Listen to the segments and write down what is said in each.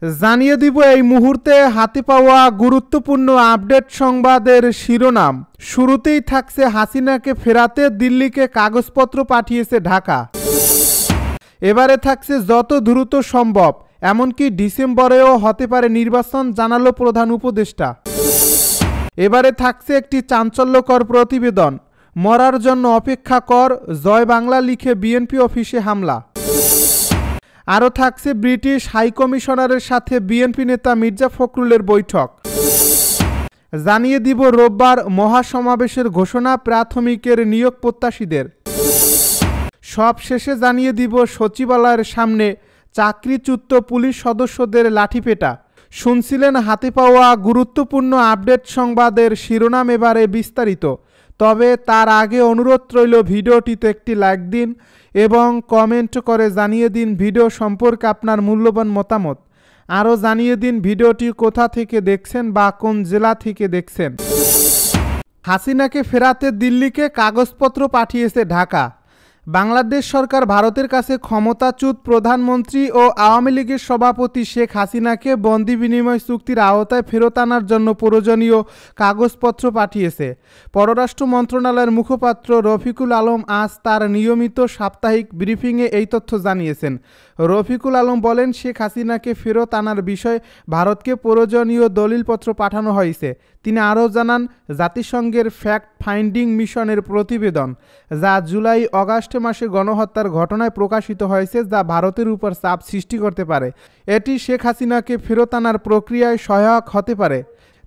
জানিয়ে দিব এই মুহূর্তে হাতে পাওয়া গুরুত্বপূর্ণ আপডেট সংবাদের শিরোনাম। শুরুতেই থাকছে হাসিনাকে ফেরাতে দিল্লিকে কাগজপত্র পাঠিয়েছে ঢাকা। এবারে থাকছে যত দ্রুত সম্ভব, এমনকি ডিসেম্বরেও হতে পারে নির্বাচন, জানালো প্রধান উপদেষ্টা। এবারে থাকছে একটি চাঞ্চল্যকর প্রতিবেদন, মরার জন্য অপেক্ষা কর, জয় বাংলা লিখে বিএনপি অফিসে হামলা। আরও থাকছে ব্রিটিশ হাইকমিশনারের সাথে বিএনপি নেতা মির্জা ফখরুলের বৈঠক। জানিয়ে দিব রোববার মহাসমাবেশের ঘোষণা প্রাথমিকের নিয়োগ প্রত্যাশীদের। সব শেষে জানিয়ে দিব সচিবালয়ের সামনে চাকরিচ্যুত পুলিশ সদস্যদের লাঠিপেটা। শুনছিলেন হাতে পাওয়া গুরুত্বপূর্ণ আপডেট সংবাদের শিরোনাম, এবারে বিস্তারিত। তবে তার আগে অনুরোধ রইল ভিডিওটিতে একটি লাইক দিন এবং কমেন্ট করে জানিয়ে দিন ভিডিও সম্পর্কে আপনার মূল্যবান মতামত। আরও জানিয়ে দিন ভিডিওটি কোথা থেকে দেখছেন বা কোন জেলা থেকে দেখছেন। হাসিনাকে ফেরাতে দিল্লিকে কাগজপত্র পাঠিয়েছে ঢাকা। বাংলাদেশ সরকার ভারতের কাছে ক্ষমতাচ্যুত প্রধানমন্ত্রী ও আওয়ামী লীগের সভাপতি শেখ হাসিনাকে বন্দি বিনিময় চুক্তির আওতায় ফেরত আনার জন্য প্রয়োজনীয় কাগজপত্র পাঠিয়েছে। পররাষ্ট্র মন্ত্রণালয়ের মুখপাত্র রফিকুল আলম আজ তার নিয়মিত সাপ্তাহিক ব্রিফিংয়ে এই তথ্য জানিয়েছেন। রফিকুল আলম বলেন, শেখ হাসিনাকে ফেরত আনার বিষয়ে ভারতকে প্রয়োজনীয় দলিলপত্র পাঠানো হয়েছে। তিনি আরও জানান, জাতিসংঘের ফ্যাক্ট ফাইন্ডিং মিশনের প্রতিবেদন, যা জুলাই অগাস্ট মাসে গণহত্যার ঘটনায় প্রকাশিত হয়েছে, যা ভারতের উপর চাপ সৃষ্টি করতে পারে, এটি শেখ হাসিনাকে ফেরত আনার প্রক্রিয়ায় সহায়ক হতে পারে।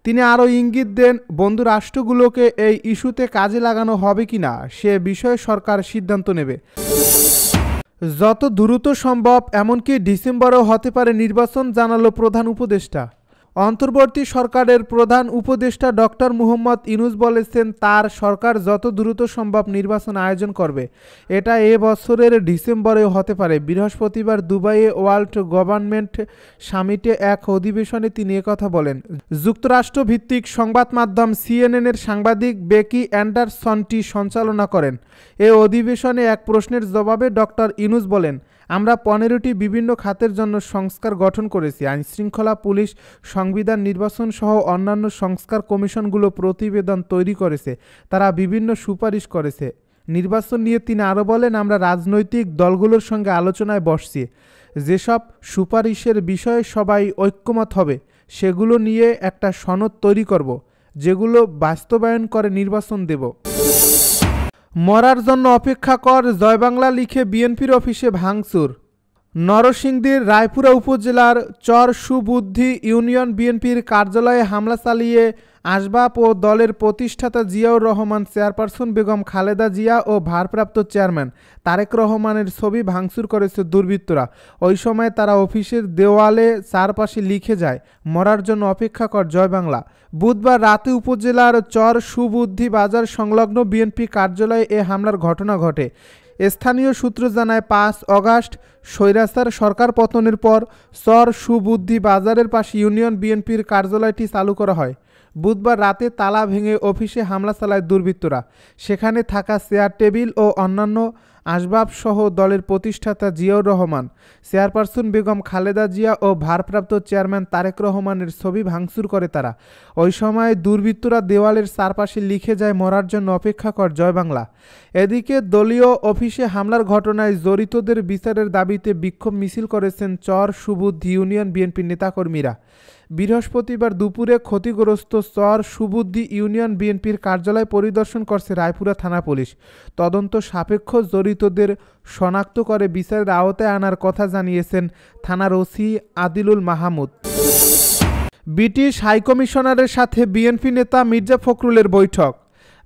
তিনি আরও ইঙ্গিত দেন, বন্ধু রাষ্ট্রগুলোকে এই ইস্যুতে কাজে লাগানো হবে কিনা সে বিষয়ে সরকার সিদ্ধান্ত নেবে। যত দ্রুত সম্ভব, এমনকি ডিসেম্বরেও হতে পারে নির্বাচন, জানালো প্রধান উপদেষ্টা। অন্তর্বর্তী সরকারের প্রধান উপদেষ্টা ডক্টর মুহম্মদ ইউনূস বলেছেন, তার সরকার যত দ্রুত সম্ভব নির্বাচন আয়োজন করবে। এটা এ বছরের ডিসেম্বরেও হতে পারে। বৃহস্পতিবার দুবাইয়ে ওয়ার্ল্ড গভর্নমেন্ট সামিটে এক অধিবেশনে তিনি একথা বলেন। যুক্তরাষ্ট্র ভিত্তিক সংবাদ মাধ্যম সিএনএনের সাংবাদিক বেকি অ্যান্ডারসনটি সঞ্চালনা করেন। এ অধিবেশনে এক প্রশ্নের জবাবে ডক্টর ইউনূস বলেন, আমরা 15টি বিভিন্ন খাতের জন্য সংস্কার গঠন করেছি। আইনশৃঙ্খলা, পুলিশ, সংবিধান, নির্বাচন সহ অন্যান্য সংস্কার কমিশনগুলো প্রতিবেদন তৈরি করেছে। তারা বিভিন্ন সুপারিশ করেছে। নির্বাচন নিয়ে তিনি আরও বলেন, আমরা রাজনৈতিক দলগুলোর সঙ্গে আলোচনায় বসছি। যেসব সুপারিশের বিষয়ে সবাই ঐক্যমত হবে, সেগুলো নিয়ে একটা সনদ তৈরি করব, যেগুলো বাস্তবায়ন করে নির্বাচন দেব। মরার জন্য অপেক্ষা কর, জয় বাংলা লিখে বিএনপির অফিসে ভাঙচুর। নরসিংদীর রায়পুরা উপজেলার চর সুবুদ্ধি ইউনিয়ন বিএনপির কার্যালয়ে হামলা চালিয়ে আসবাব ও দলের প্রতিষ্ঠাতা জিয়াউর রহমান, চেয়ারপারসন বেগম খালেদা জিয়া ও ভারপ্রাপ্ত চেয়ারম্যান তারেক রহমানের ছবি ভাঙচুর করেছে দুর্বৃত্তরা। ওই সময় তারা অফিসের দেওয়ালে চারপাশে লিখে যায়, মরার জন্য অপেক্ষা কর, জয় বাংলা। বুধবার রাতে উপজেলার চর সুবুদ্ধি বাজার সংলগ্ন বিএনপি কার্যালয়ে এ হামলার ঘটনা ঘটে। স্থানীয় সূত্র জানায়, 5 অগাস্ট স্বৈরাচার সরকার পতনের পর চর সুবুদ্ধি বাজারের পাশে ইউনিয়ন বিএনপির কার্যালয়টি চালু করা হয়। বুধবার রাতে তালা ভেঙে অফিসে হামলা চালায় দুর্বৃত্তরা। সেখানে থাকা চেয়ার, টেবিল ও অন্যান্য আসবাবসহ দলের প্রতিষ্ঠাতা জিয়াউর রহমান, চেয়ারপারসন বেগম খালেদা জিয়া ও ভারপ্রাপ্ত চেয়ারম্যান তারেক রহমানের ছবি ভাঙচুর করে তারা। ওই সময় দুর্বৃত্তরা দেওয়ালের চারপাশে লিখে যায়, মরার জন্য অপেক্ষা কর, জয় বাংলা। এদিকে দলীয় অফিসে হামলার ঘটনায় জড়িতদের বিচারের দাবিতে বিক্ষোভ মিছিল করেছেন চর সুবুদ্ধি ইউনিয়ন বিএনপির নেতাকর্মীরা। বৃহস্পতিবার দুপুরে ক্ষতিগ্রস্ত চর সুবুদ্ধি ইউনিয়ন বিএনপির কার্যালয় পরিদর্শন করছে রায়পুরা থানা পুলিশ। তদন্ত সাপেক্ষ জড়িতদের শনাক্ত করে বিচারের আওতায় আনার কথা জানিয়েছেন থানার ওসি আদিলুল মাহমুদ। ব্রিটিশ হাইকমিশনারের সাথে বিএনপি নেতা মির্জা ফখরুলের বৈঠক।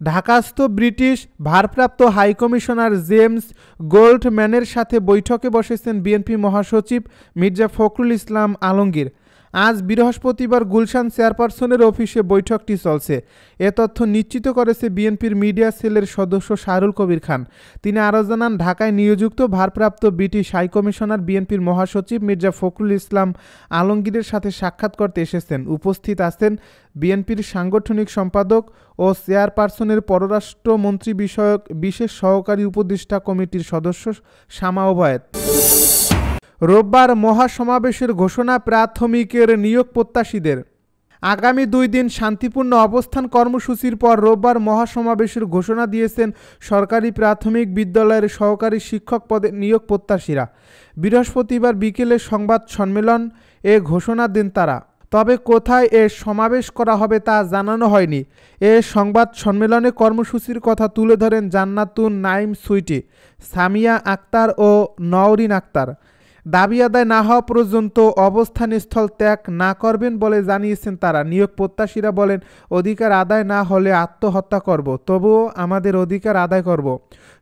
ঢাকাস্থ ব্রিটিশ ভারপ্রাপ্ত হাইকমিশনার জেমস গোল্ডম্যানের সাথে বৈঠকে বসেছেন বিএনপি মহাসচিব মির্জা ফখরুল ইসলাম আলমগীর। আজ বৃহস্পতিবার গুলশান চেয়ারপারসনের অফিসে বৈঠকটি চলছে। এ তথ্য নিশ্চিত করেছে বিএনপির মিডিয়া সেলের সদস্য শাহরুল কবির খান। তিনি আরও জানান, ঢাকায় নিয়োজিত ভারপ্রাপ্ত ব্রিটিশ হাইকমিশনার বিএনপির মহাসচিব মির্জা ফখরুল ইসলাম আলমগীরের সাথে সাক্ষাৎ করতে এসেছেন। উপস্থিত আছেন বিএনপির সাংগঠনিক সম্পাদক ও চেয়ারপারসনের পররাষ্ট্রমন্ত্রী বিষয়ক বিশেষ সহকারী উপদেষ্টা কমিটির সদস্য শামা ওবায়েদ। রোববার মহাসমাবেশের ঘোষণা প্রাথমিকের নিয়োগ প্রত্যাশীদের। আগামী 2 দিন শান্তিপূর্ণ অবস্থান কর্মসূচির পর রোববার মহাসমাবেশের ঘোষণা দিয়েছেন সরকারি প্রাথমিক বিদ্যালয়ের সহকারী শিক্ষক পদে নিয়োগ প্রত্যাশীরা। বৃহস্পতিবার বিকেলে সংবাদ সম্মেলন এ ঘোষণা দেন তারা। তবে কোথায় এ সমাবেশ করা হবে তা জানানো হয়নি। এ সংবাদ সম্মেলনে কর্মসূচির কথা তুলে ধরেন জান্নাতুন নাইম সুইটি, সামিয়া আক্তার ও নওরিন আক্তার। দাবি আদায় না হওয়া পর্যন্ত অবস্থানস্থল ত্যাগ না করবেন বলে জানিয়েছেন তারা। নিয়োগ প্রত্যাশীরা বলেন, অধিকার আদায় না হলে আত্মহত্যা করব, তবুও আমাদের অধিকার আদায় করব।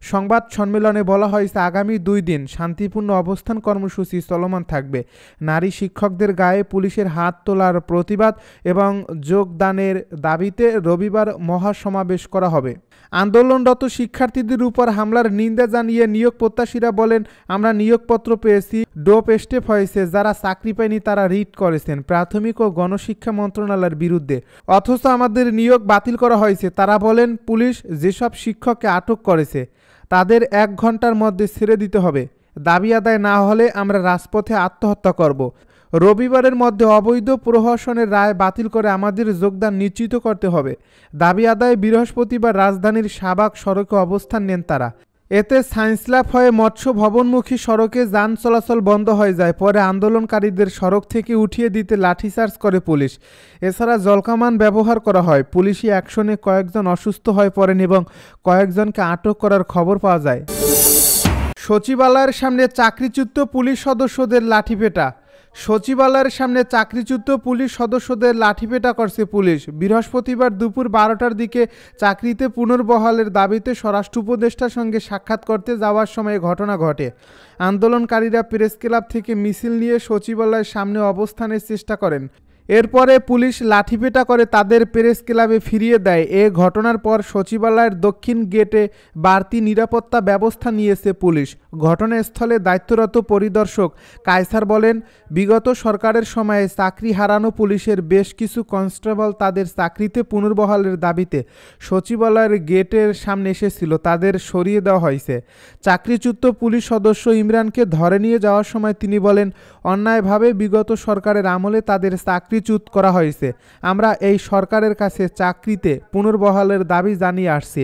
সংবাদ সম্মেলনে বলা হয়েছে, আগামী 2 দিন শান্তিপূর্ণ অবস্থান কর্মসূচি চলমান থাকবে। নারী শিক্ষকদের গায়ে পুলিশের হাত তোলার প্রতিবাদ এবং যোগদানের দাবিতে রবিবার মহাসমাবেশ করা হবে। আন্দোলনরত শিক্ষার্থীদের উপর হামলার নিন্দা জানিয়ে নিয়োগ প্রত্যাশীরা বলেন, আমরা নিয়োগপত্র পেয়েছি, ডোপ স্টেপ হয়েছে, যারা চাকরি পায়নি তারা রিট করেছেন প্রাথমিক ও গণশিক্ষা মন্ত্রণালয়ের বিরুদ্ধে, অথচ আমাদের নিয়োগ বাতিল করা হয়েছে। তারা বলেন, পুলিশ যেসব শিক্ষককে আটক করেছে তাদের 1 ঘন্টার মধ্যে ছেড়ে দিতে হবে। দাবি আদায় না হলে আমরা রাজপথে আত্মহত্যা করব। রবিবারের মধ্যে অবৈধ প্রহসনের রায় বাতিল করে আমাদের যোগদান নিশ্চিত করতে হবে। দাবি আদায়ে বৃহস্পতিবার রাজধানীর শাহবাগ সড়কে অবস্থান নেন তারা। এতে সায়েন্সল্যাব হয়ে মৎস্য ভবনমুখী সড়কে যান চলাচল বন্ধ হয়ে যায়। পরে আন্দোলনকারীদের সড়ক থেকে উঠিয়ে দিতে লাঠিচার্জ করে পুলিশ। এছাড়া জলকামান ব্যবহার করা হয়। পুলিশি অ্যাকশনে কয়েকজন অসুস্থ হয়ে পড়েন এবং কয়েকজনকে আটক করার খবর পাওয়া যায়। সচিবালয়ের সামনে চাকরিচ্যুত পুলিশ সদস্যদের লাঠিপেটা। সচিবালয়ের সামনে চাকরিচ্যুত পুলিশ সদস্যদের লাঠিপেটা করছে পুলিশ। বৃহস্পতিবার দুপুর 12টার দিকে চাকরিতে পুনর্বহালের দাবিতে স্বরাষ্ট্র উপদেষ্টার সঙ্গে সাক্ষাৎ করতে যাওয়ার সময় ঘটনা ঘটে। আন্দোলনকারীরা প্রেস ক্লাব থেকে মিছিল নিয়ে সচিবালয়ের সামনে অবস্থানের চেষ্টা করেন। এরপরে পুলিশ লাঠিপেটা করে তাদের প্রেস ক্লাবে ফিরিয়ে দেয়। এ ঘটনার পর সচিবালয়ের দক্ষিণ গেটে বাড়তি নিরাপত্তা ব্যবস্থা নিয়েছে পুলিশ। ঘটনাস্থলে দায়িত্বরত পরিদর্শক কায়সার বলেন, বিগত সরকারের সময়ে চাকরি হারানো পুলিশের বেশ কিছু কনস্টেবল তাদের চাকরিতে পুনর্বহালের দাবিতে সচিবালয়ের গেটের সামনে এসেছিল, তাদের সরিয়ে দেওয়া হয়েছে। চাকরিচ্যুত পুলিশ সদস্য ইমরানকে ধরে নিয়ে যাওয়ার সময় তিনি বলেন, অন্যায়ভাবে বিগত সরকারের আমলে তাদের চাকরিচ্যুত করা হয়েছে। আমরা এই সরকারের কাছে চাকরিতে পুনর্বহালের দাবি জানিয়ে আসছি।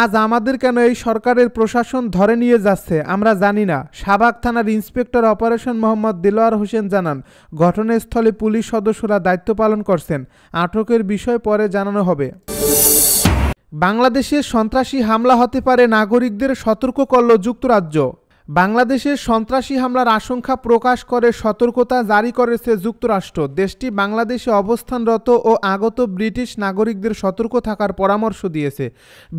আজ আমাদের কেন এই সরকারের প্রশাসন ধরে নিয়ে যাচ্ছে আমরা জানি না। শাহবাগ থানার ইন্সপেক্টর অপারেশন মোহাম্মদ দেলোয়ার হোসেন জানান, ঘটনাস্থলে পুলিশ সদস্যরা দায়িত্ব পালন করছেন। আটকের বিষয় পরে জানানো হবে। বাংলাদেশে সন্ত্রাসী হামলা হতে পারে, নাগরিকদের সতর্ক করল যুক্তরাজ্য। বাংলাদেশের সন্ত্রাসী হামলার আশঙ্কা প্রকাশ করে সতর্কতা জারি করেছে যুক্তরাষ্ট্র। দেশটি বাংলাদেশে অবস্থানরত ও আগত ব্রিটিশ নাগরিকদের সতর্ক থাকার পরামর্শ দিয়েছে।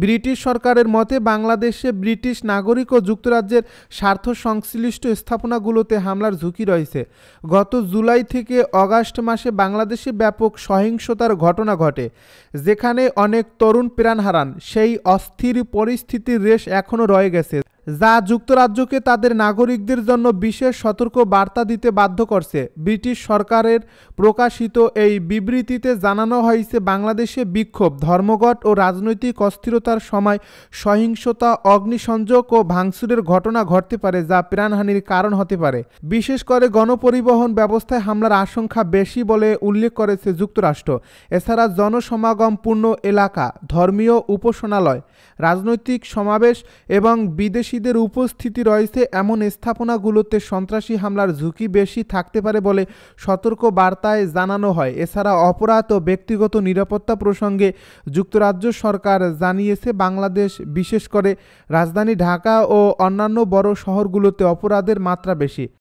ব্রিটিশ সরকারের মতে, বাংলাদেশে ব্রিটিশ নাগরিক ও যুক্তরাজ্যের স্বার্থ সংশ্লিষ্ট স্থাপনাগুলোতে হামলার ঝুঁকি রয়েছে। গত জুলাই থেকে অগাস্ট মাসে বাংলাদেশে ব্যাপক সহিংসতার ঘটনা ঘটে, যেখানে অনেক তরুণ প্রাণ হারান। সেই অস্থির পরিস্থিতির রেশ এখনও রয়ে গেছে, যা যুক্তরাজ্যকে তাদের নাগরিকদের জন্য বিশেষ সতর্ক বার্তা দিতে বাধ্য করছে। ব্রিটিশ সরকারের প্রকাশিত এই বিবৃতিতে জানানো হয়েছে, বাংলাদেশে বিক্ষোভ, ধর্মঘট ও রাজনৈতিক অস্থিরতার সময় সহিংসতা, অগ্নিসংযোগ ও ভাঙচুরের ঘটনা ঘটতে পারে, যা প্রাণহানির কারণ হতে পারে। বিশেষ করে গণপরিবহন ব্যবস্থায় হামলার আশঙ্কা বেশি বলে উল্লেখ করেছে যুক্তরাষ্ট্র। এছাড়া জনসমাগমপূর্ণ এলাকা, ধর্মীয় উপাসনালয়, রাজনৈতিক সমাবেশ এবং বিদেশিদের উপস্থিতি রয়েছে এমন স্থাপনাগুলোতে সন্ত্রাসী হামলার ঝুঁকি বেশি থাকতে পারে বলে সতর্ক বার্তায় জানানো হয়। এছাড়া অপরাধ ও ব্যক্তিগত নিরাপত্তা প্রসঙ্গে যুক্তরাজ্য সরকার জানিয়েছে, বাংলাদেশ, বিশেষ করে রাজধানী ঢাকা ও অন্যান্য বড় শহরগুলোতে অপরাধের মাত্রা বেশি।